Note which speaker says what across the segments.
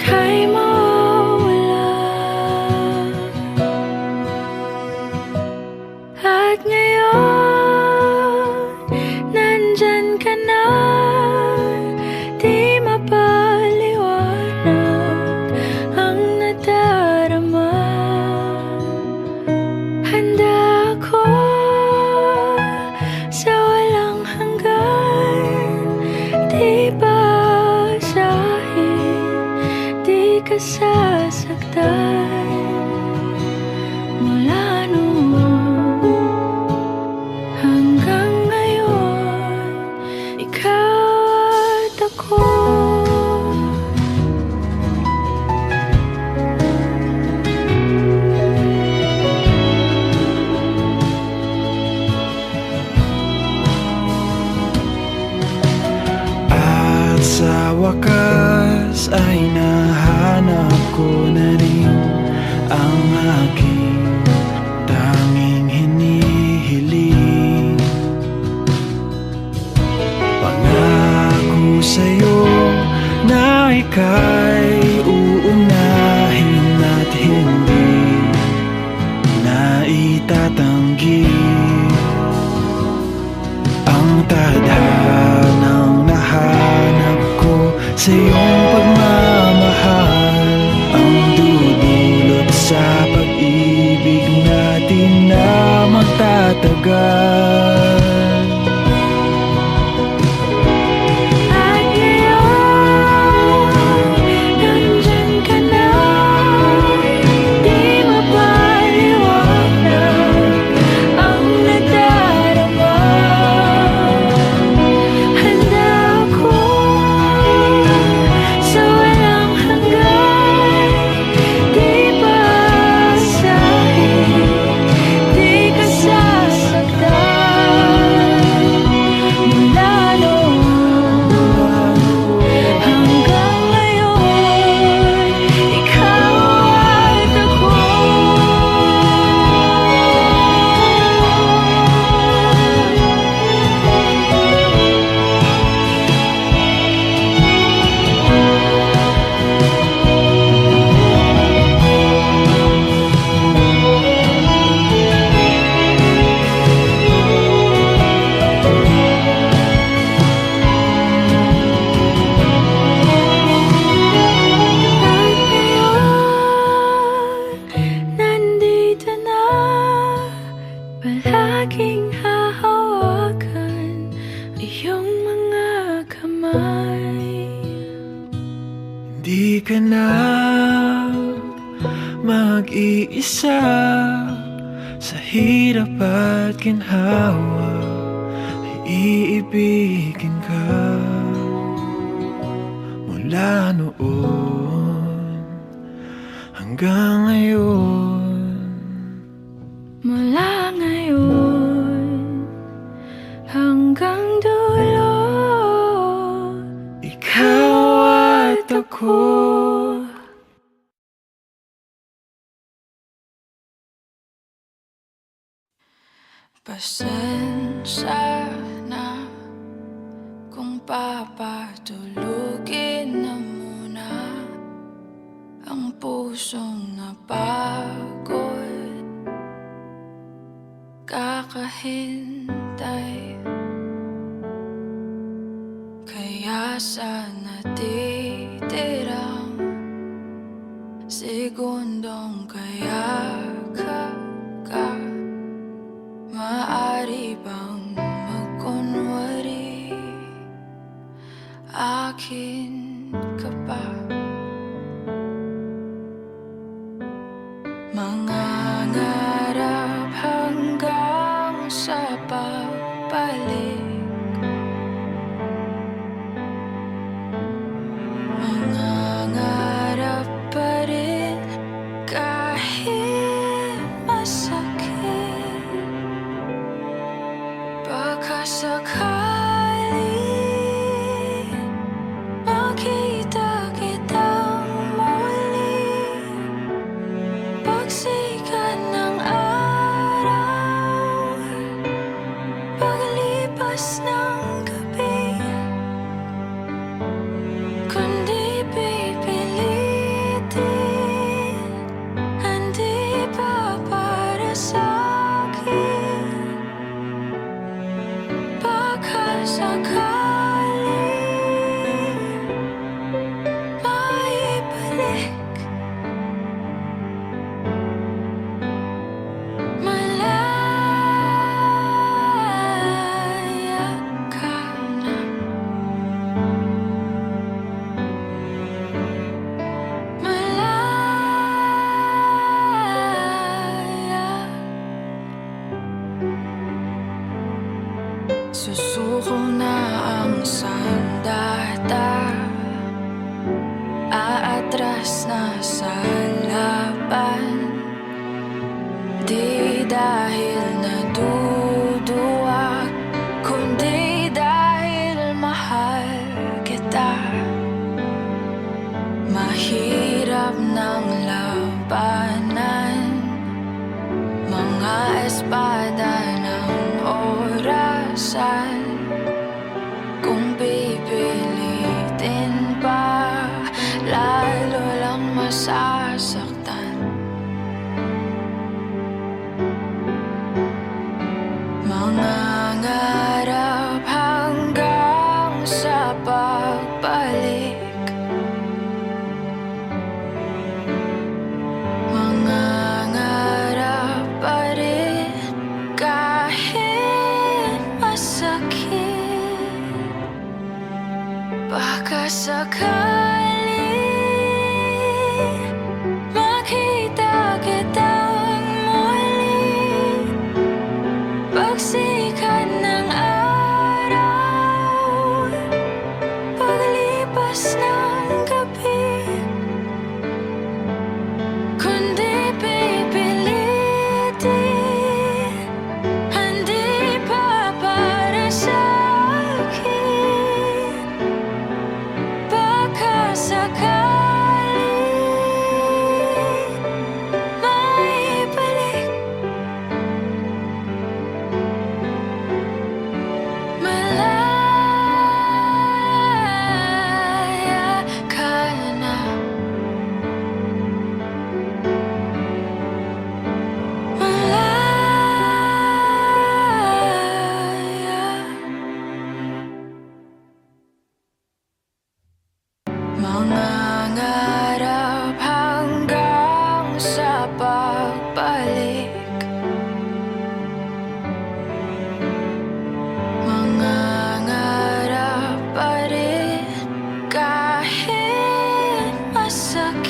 Speaker 1: ika'y mawawala. At ngayon, nandyan ka na, di mapaliwanag ang nadarama. Handa ako sa walang hanggan, di basahin, di ka sasaktan. Mula noon hanggang ngayon, ikaw at ako.
Speaker 2: At sa wakas ay nahanap ko na rin ang aking tanging hinihiling. Pangako sa'yo na ika'y uunahin at hindi na itatanggi ang tadhanang nahanap ko sa iyong pagmamahal, ang dudulot sa pag-ibig natin na magtatagal.
Speaker 1: At ngayon, nandyan ka na, di mapaliwanag ang nadarama. Handa ako sa walang hanggan, di basahin, di ka sasaktan. Mula noon hanggang ngayon, ikaw at ako. At ngayon, nandito na, palaging hahawakan iyong mga kamay.
Speaker 2: Di ka na mag-iisa sa hirap at ginhawa, ay iibigin ka. Mula noon hanggang ngayon,
Speaker 1: Mula ngayon hanggang dulo,
Speaker 2: ikaw at ako.
Speaker 1: pasensya na kung papatulugin na muna ang pusong napagod, kakahintay. Kaya sa natitirang segundong kayakap ka, maaari bang magkunwari akin ka pa? Mangangarap hanggang sa pagbalik, mangangarap pa rin oras na sa laban. Di dahil naduduwag, kundi dahil mahal kita. Mahirap ng labanan, mga espada ng orasan. Kung pipilitin pa, lalo lang masasaktan. Mangangarap hanggang sa pagbalik. Mangangarap pa rin kahit masakit. Baka sakali makita kitang muli. Pagsikat ng araw, paglipas ng gabi. Kundi pipilitin, hindi pa para sa'kin. Baka sakali maibalik. Malaya ka na. Malaya. Mangangarap hanggang sa pagbalik. Mangangarap pa rin kahit masakit.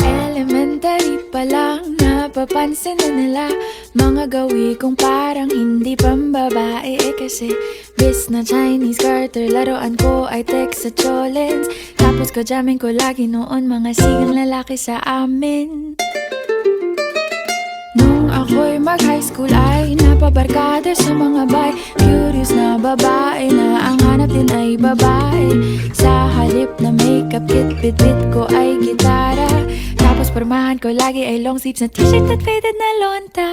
Speaker 1: Elementary pa lang, napapansin na nila mga gawi kong parang hindi pambabae. Kasi bis na Chinese garter, laruan ko ay text sa cholens. Tapos ko jamming ko lagi noon mga sigang lalaki sa amin. Nung ako'y mag-high school ay napabarkada sa mga bay. Curious na babae na ang hanap din ay babae. Sa halip na makeup kit, bit-bit ko ay gitara. Tapos pormahan ko lagi ay long sleeves na t-shirt at faded na lonta.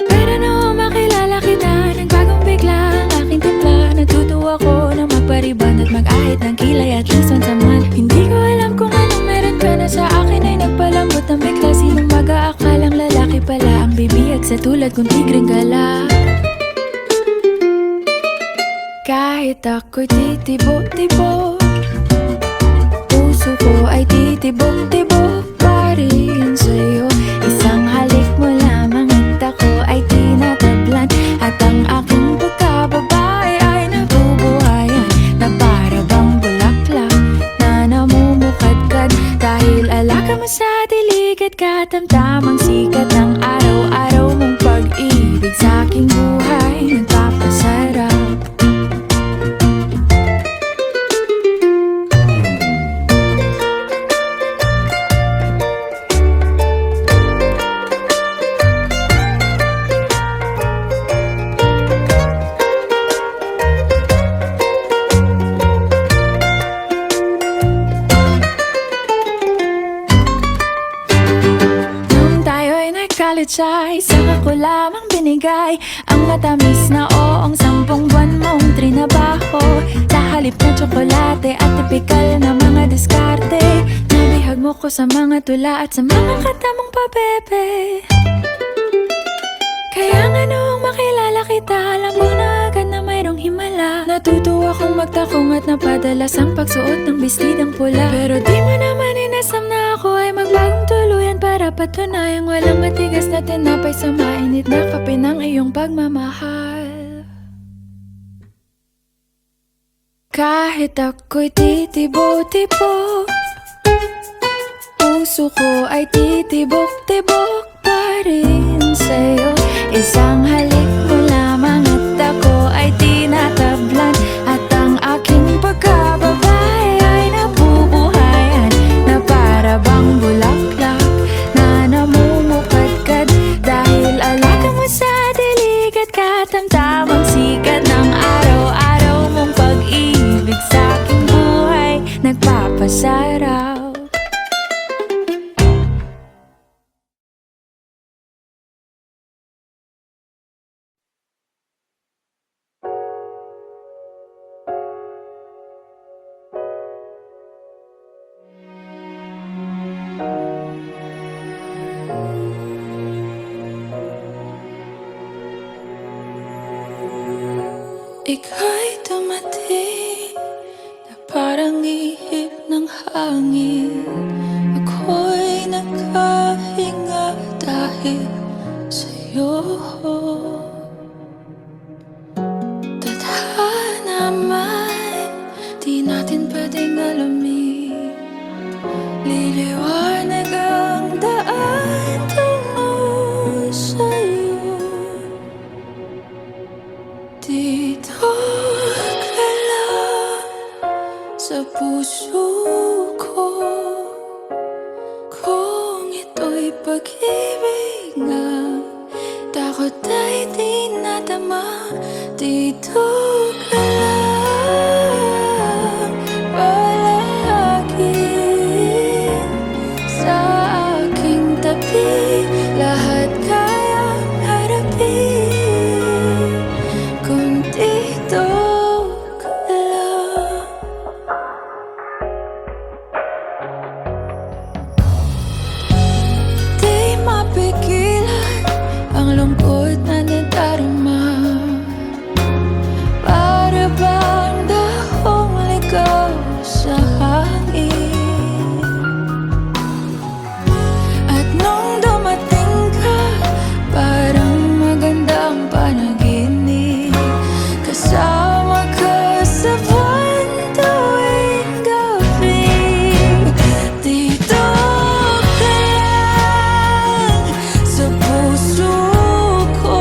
Speaker 1: Pero nung makilala kita, nagbagong bigla ang aking timpla. Natutuwa ko na magpariban at mag-ahit ng kilay at least once a month. Hindi ko alam kung anong meron ka na sa akin ay nagpalambot ng bigla. Sinong mag-aakalang lalaki pala ang bibihag sa tulad kong tigreng gala. Kahit ako'y titibo-tibo, puso ko ay titibok-tibok pa rin sa'yo. Isang halik mo lamang at ako ay tinatablan. At ang aking pagkababae ay nabubuhayan na para bang bulaklak na namumukadkad. Dahil alaga mo sa dilig at katamtamang sikat ng araw-araw mong pag-ibig sa aking buhay nagpapasarap. College ay saka ko lamang binigay ang matamis na oong 10 buwan mong trinabaho. Sa halip na tsokolate at tipikal na mga diskarte, nabihag mo ko sa mga tula at sa mga kanta mong pabebe. Kaya nga noong makilala kita, alam ko na agad na mayroong himala. Natutuwa kong magtakong at napadalas ang pagsuot ng bestidang pula. Pero di mo naman inasam na ako ay magbagong tuluyan para patunayang walang matigas na tinapay sa mainit na kape ng iyong pagmamahal. Kahit ako'y titibo-tibo, puso ko ay titibok-tibok pa rin sa'yo. Isang halik mo lamang at ako ay tinatablan, at ang aking pagkababae ay nabubuhayan na para bang bulaklak na namumukadkad. Dahil alaga mo sa dilig at katamtamang sikat ng araw-araw mong pag-ibig sa aking buhay nagpapasaraw. Ika'y dumating na parang ihip ng hangin. Ako'y nakahinga dahil sa'yo. Tadhana man, di natin pwedeng alamin. Liliwanag ang daan tungo sa'yo. Dito ka lang sa puso ko, kung ito'y pag-ibig nga, takot ay di nadama. Dito ka lang palagi sa aking tabi, lahat kayang harapin kung dito ka lang. Di mapigilan ang lungkot na nadarama, para bang dahong ligaw sa hangin. At nung dumating ka, parang magandang panaginip, kasama ka sa buwan tuwing gabi. Dito ka lang sa puso ko,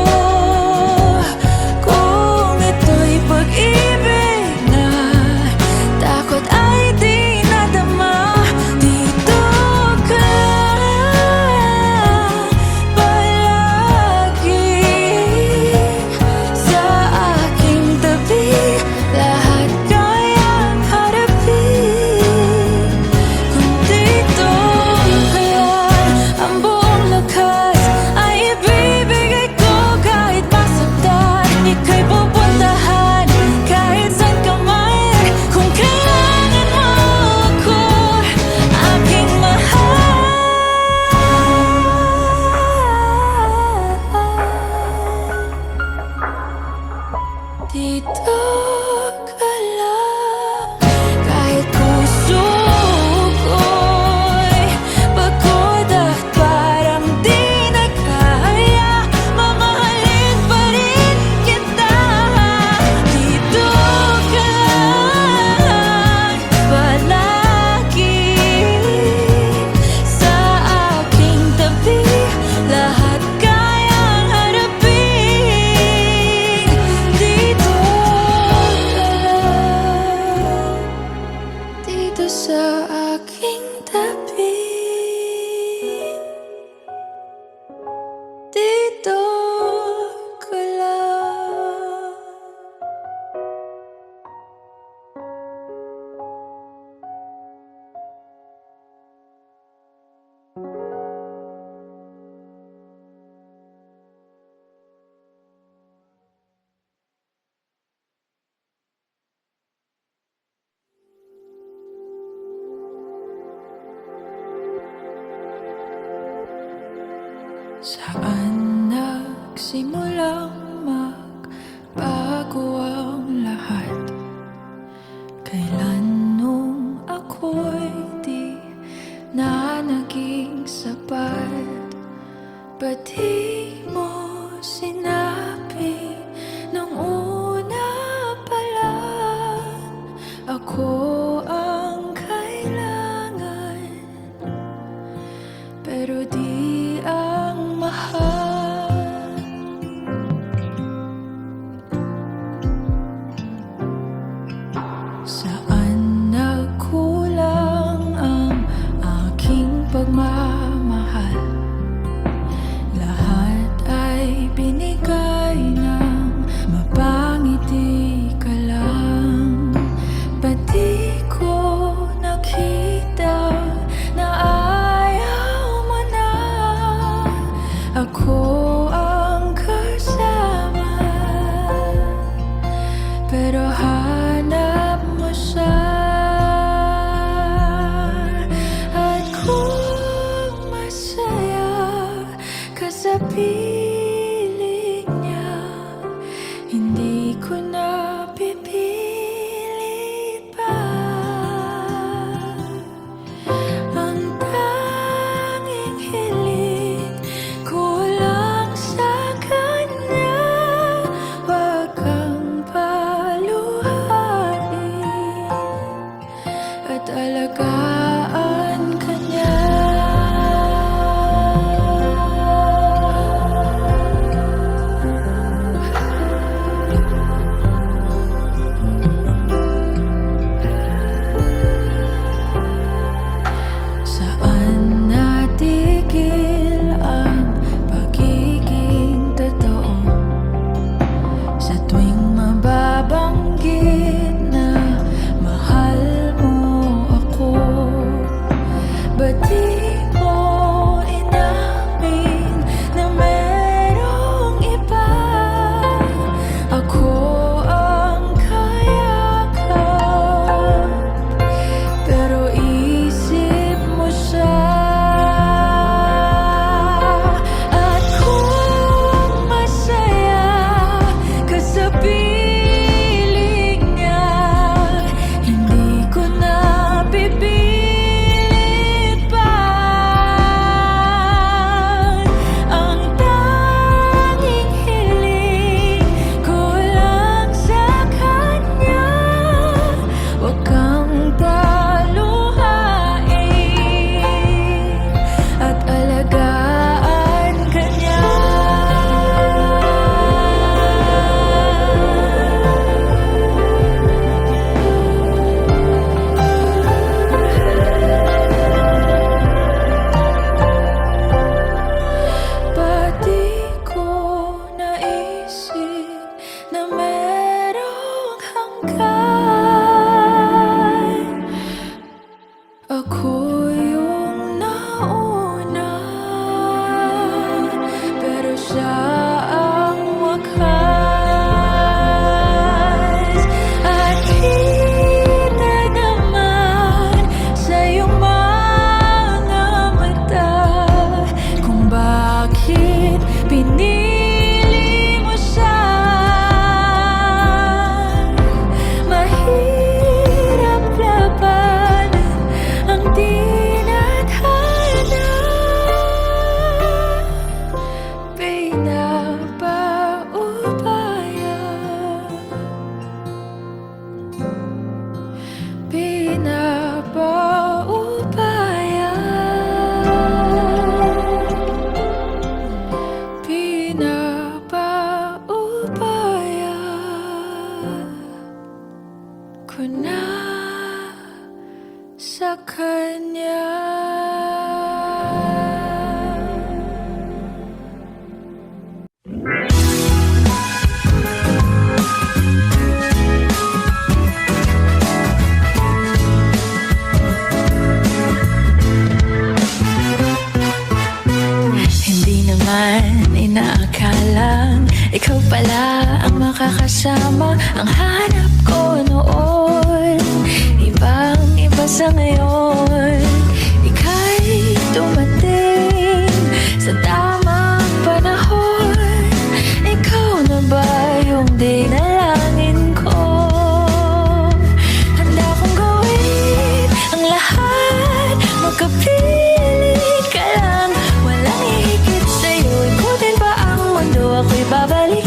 Speaker 1: kung ito'y pag-ibig na, takot ay di nadama. Dito ka lang palagi sa aking tabi, lahat kayang harapin kung dito ka lang. Ang buong lakas ay ibibigay ko kahit masaktan. Ika'y pupuntahan kahit saan ka man, kung kailangan mo ako, aking mahal. Dito ka lang, kahit puso ko'y pagod at parang di na kaya, mamahalin pa rin kita. Dito ka lang palagi sa aking tabi, lahat kayang harapin. Dito ka lang, dito sa aking tabi. Dito ka lang. Saan nagsimulang magbago ang lahat? Kailan nung ako'y di na naging sapat? Ba't di mo sinabi nung una pa lang pala ang makakasama ang hanap ko noon. Ibang-iba sa ngayon, ika'y dumating sa tamang panahon. Ikaw na ba yung dinalangin ko? Handa kong gawin ang lahat, magkapili ka lang. Walang hihigit sa'yo, ikutin pa ang mundo. Ako'y babalik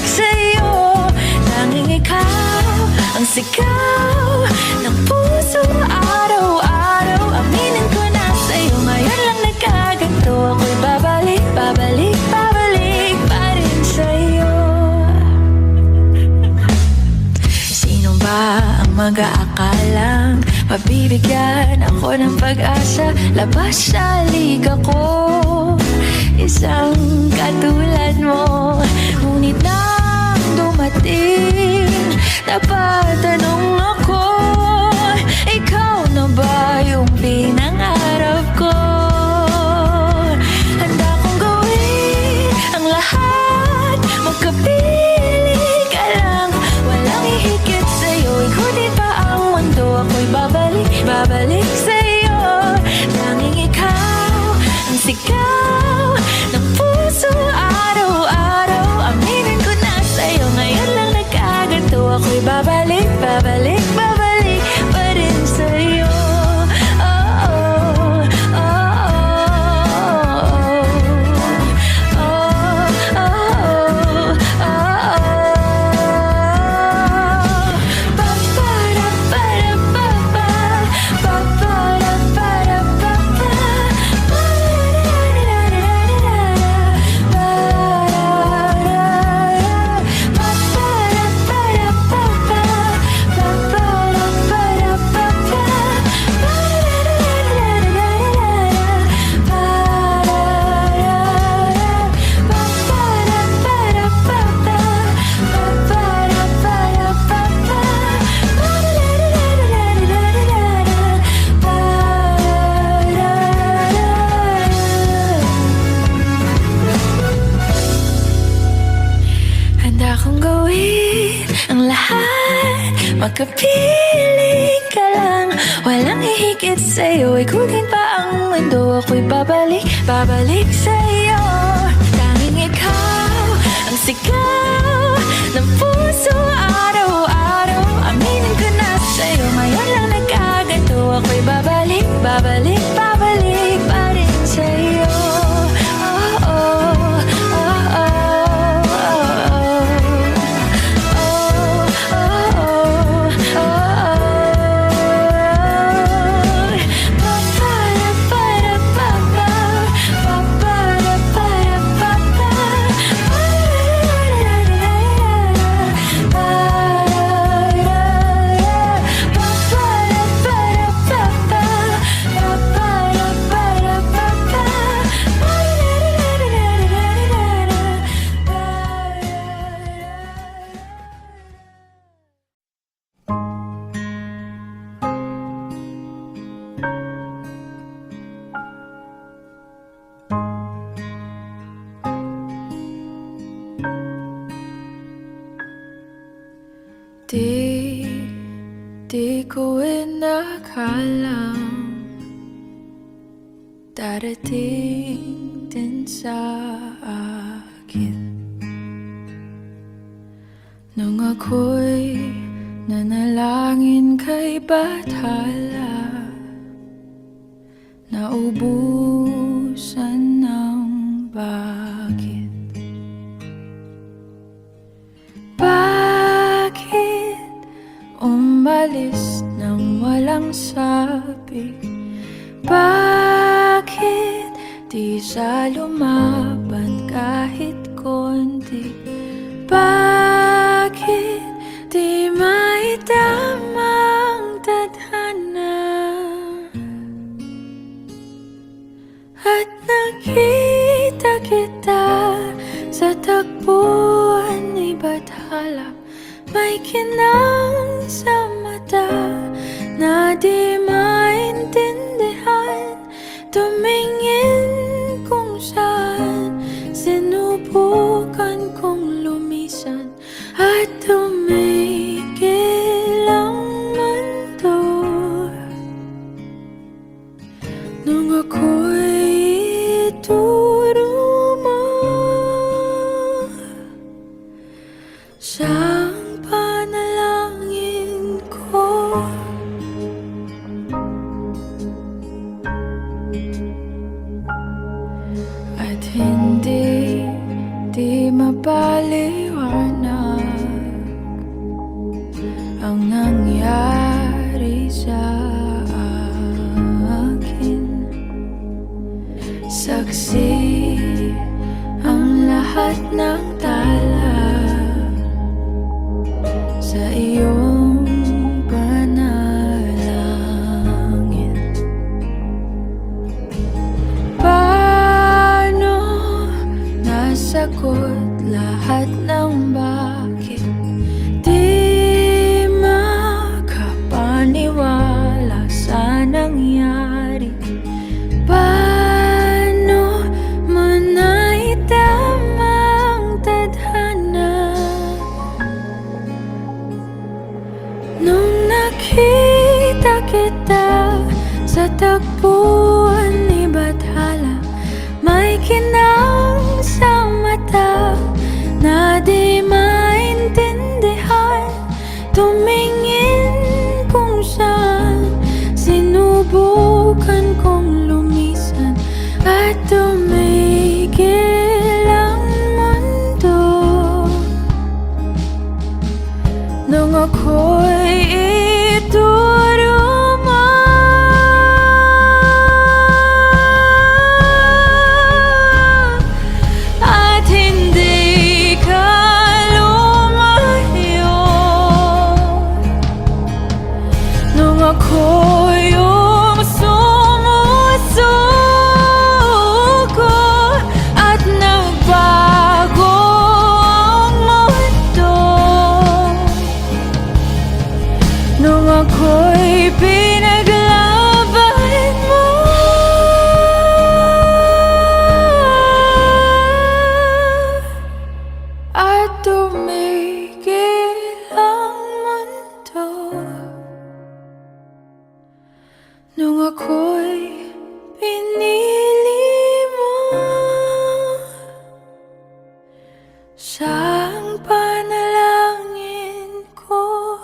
Speaker 1: sa'yo. Tanging ikaw ang sigaw ng puso araw-araw. Aminin ko na sa'yo, ngayon lang nagkaganto. Ako'y babalik pa rin sa'yo. Sino ba ang mag-aakalang mabibigyan ako ng pag-asa? Labas sa liga ko, isang katulad mo. Ngunit nang dumating, napatanong ako, ikaw na ba yung pinangarap ko? Handa kong gawin ang lahat, magkapili ka lang. Walang hihigit sa'yo, ikutin pa ang mundo. Ako'y babalik sa'yo. Tanging ikaw ang sigaw ng puso araw-araw. Aminin ko na sa'yo, ngayon lang nagkaganto. Ako'y babalik pa rin sa'yo. Oh, oh, oh, oh, oh, oh, oh, oh. Pa-pa-ra-pa-ra-pa-pa, pa-pa-ra-pa-ra-pa-pa, handa akong gawin ang lahat, magkapiling ka lang. Walang hihigit sa'yo, ikutin pa ang mundo. Ako'y babalik sa'yo. Tanging ikaw ang sigaw ng puso araw-araw. Aminin ko na sa'yo, ngayon lang nagkaganto. Ako'y babalik pa rin sa'yo. Oh, oh, oh, oh, oh, oh, oh. Pa-pa-ra-pa-ra-pa-pa, pa-pa-ra-pa-ra-pa-pa, Di ko inakalang darating din sa akin nung ako'y nanalangin kay Bathala, naubusan ng bakit. Bakit umalis nang walang sabi? Bakit di sa lumaban kahit konti? Bakit di maitamang tadhana? At nakita kita sa tagpuan ni Bathala, may kinang sa mata na di maintindihan. Tumingin kung saan sinubukan kong lumisan at tumigil ang mundo nung ako'y ituro mo siyang panalangin ko. At hindi mapaliwanag ang nangyari sa akin. Saksi ang lahat ng tala sa iyong panalangin. Paano nasagot lahat ng bakit? Di makapaniwala sa nangyari. Paano mo naitamang tadhana nung nakita kita sa tagpuan ni Bathala? May kinang sa mata na di maintindihan. Tumingin kung saan sinubukan kong lumisan at tumigil ang mundo nung ako'y ituro mo at hindi ka lumayo nung ako'y sumusuko at nagbago ang mundo nung ako'y pinaglaban mo. At tumigil ang mundo nung ako'y pinili mo siyang panalangin ko.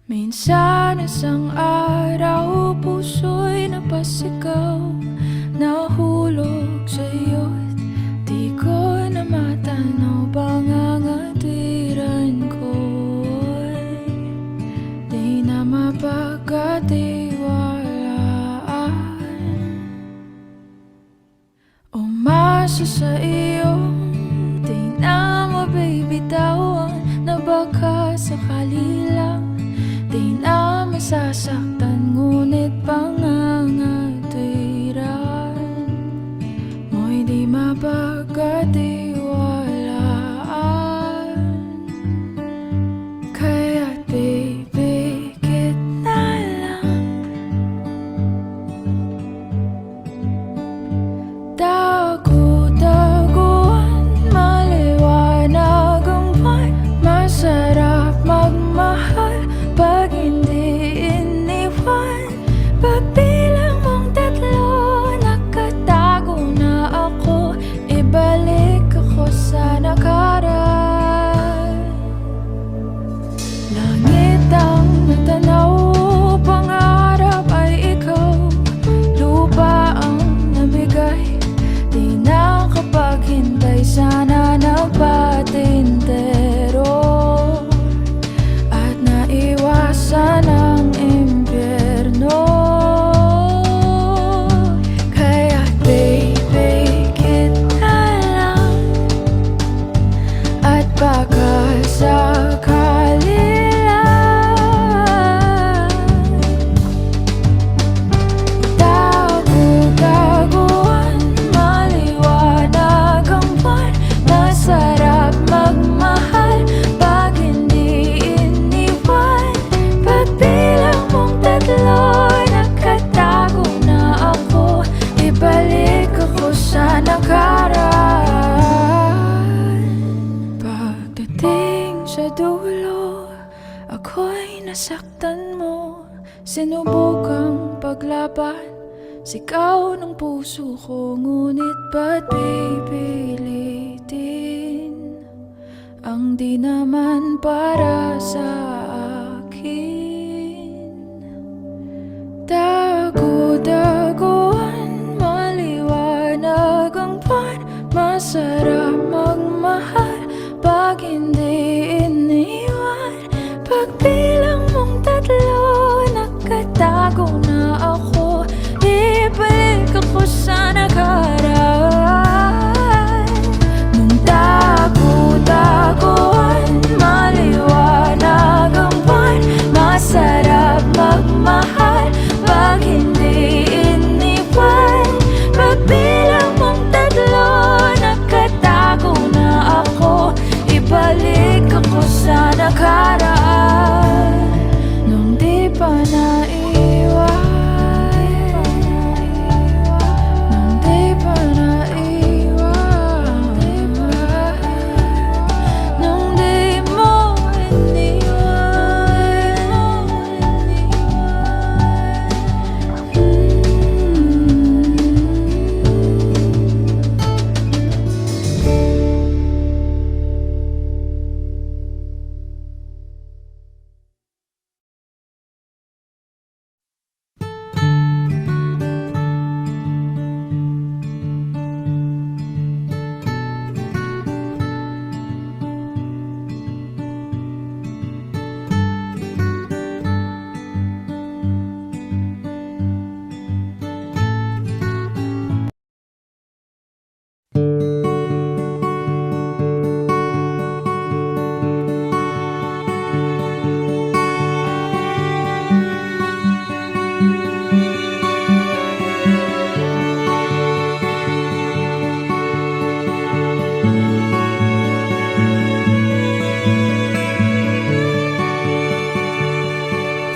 Speaker 1: Minsan isang araw, puso'y napasigaw, nahulog sa iyo't di ko na matanaw. Pangangatiran ko'y di na mapagkatiwalaan. Umasa sa iyong di na mabibitawan, na baka sakali lang di na masasaktan, ngunit pangangatiran mo'y di mapagkatiwalaan. Kaya't pipikit na lang, tago-taguan, maliwanag ang buwan. Masarap magmahal pag hindi iniwan, pag Sinubukang paglaban, sigaw ng puso ko, ngunit ba't pipilitin ang di naman para sa akin? Dagu-daguan, maliwanag ang buwan, masarap magmahal pag hindi iniwan. Pagbilang mong tatlo, nakatago na ako, ibalik ako sa nakaraan. Nung dagu-daguan, maliwanag ang buwan, masarap magmahal pag hindi iniwan. Pagbilang mong tatlo, nakatago na ako, ibalik ako sa nakaraan. Nung di pa naiwan, nung di pa naiwan, nung di mo iniwan.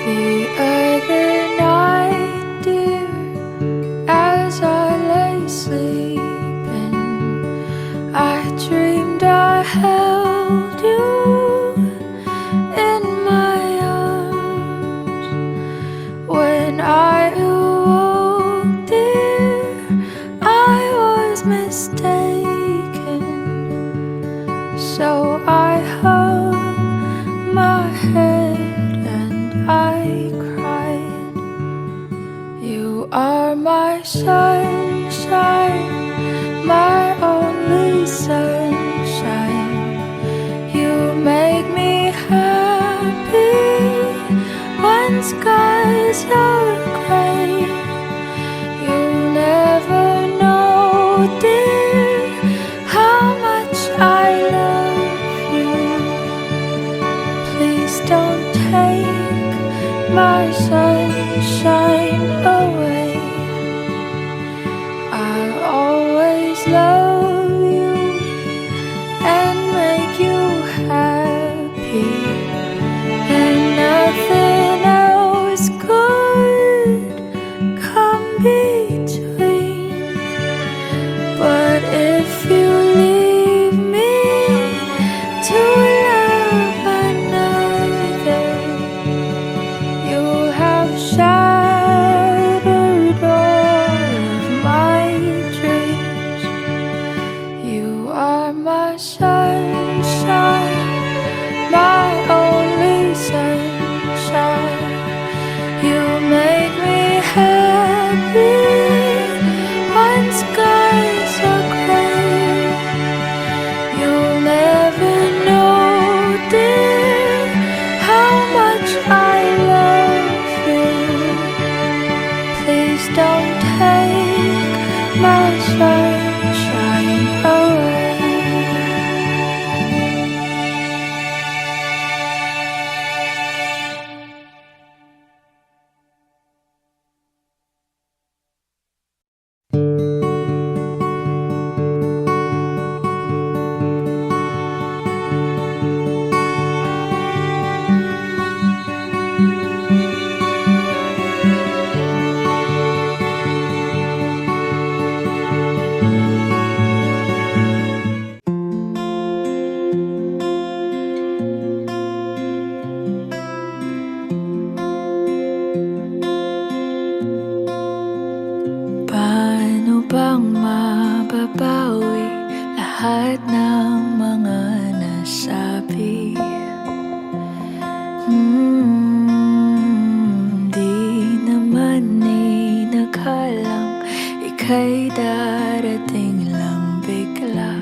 Speaker 1: The other night, dear, as I lay sleeping, I dreamed I held you in my arms. When I awoke, dear, I was mistaken, so I hung my head and I cried. You are my sunshine, my only sunshine. You make me happy when skies are gray. You'll never know, dear, how much I love you. Please don't take my sunshine away. I'll always love you and make you happy, and nothing else could come between. But if you leave me to love another, you'll have shadows mababawi lahat ng mga nasabi. Di naman inakalang ika'y darating lang bigla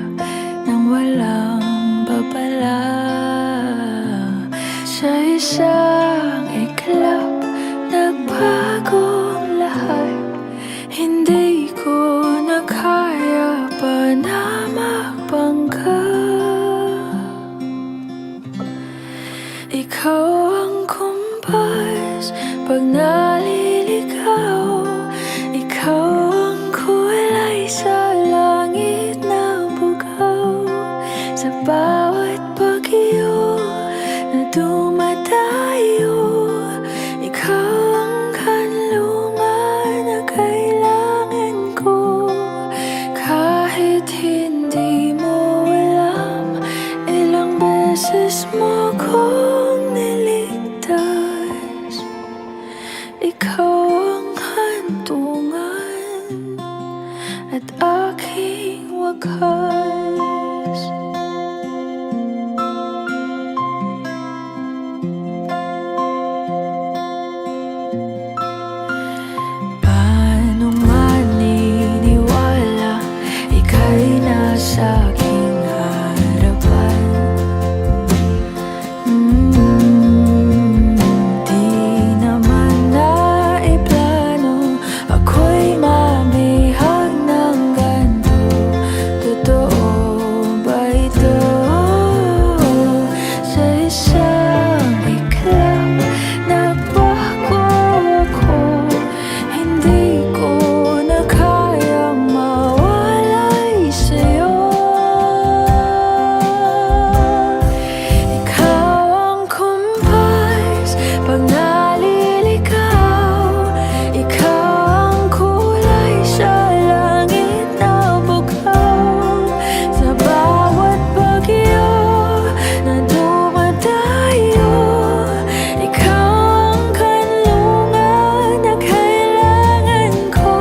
Speaker 1: nang walang babala. Sa isang iglap, nagbagong lahat. Hindi ko na kaya pa na magbangga. Ikaw ang kumpas pag naliligaw. Ikaw ang kulay sa langit na bugaw. Sa bawat bagyo na dumadayo, ikaw ang kanlungan na kailangan ko. Kahit hindi mo alam, ilang beses mo kong niligtas. Ikaw ang hantungan at aking wakas. Paano maniniwala ika'y nasa aking harapan? Di naman naiplano ako'y mabihag ng ganito. Totoo ba ito? Sa isang iglap, nagbago ako. Hindi ko na kayang mawalay sa'yo. Ikaw ang kumpas pag naliligaw. Ikaw ang kulay sa langit na bugaw. Sa bawat bagyo na dumadayo, ikaw ang kanlungan na kailangan ko.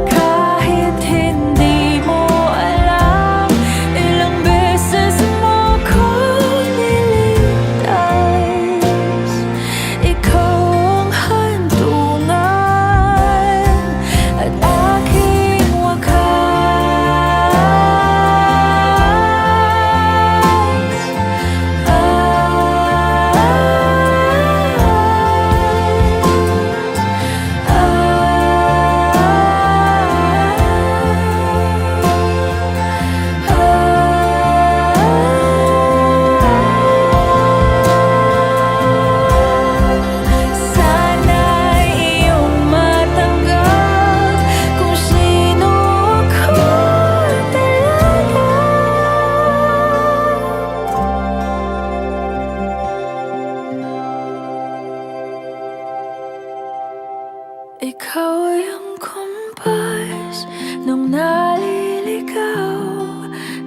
Speaker 1: Kahit hindi mo alam, ilang beses mo kong niligtas. Ikaw ang hantungan at aking sana'y iyong matanggap kung sino ako talaga. Ikaw yung kumpas nung naliligaw.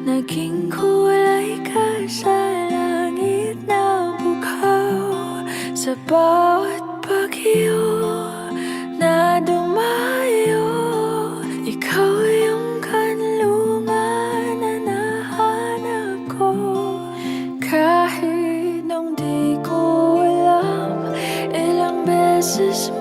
Speaker 1: Naging kulay ka sa langit na bugaw. Sa bawat bagyo na dumayo, ikaw yung kanlungan na nahanap ko. Kahit nung di ko alam, ilang beses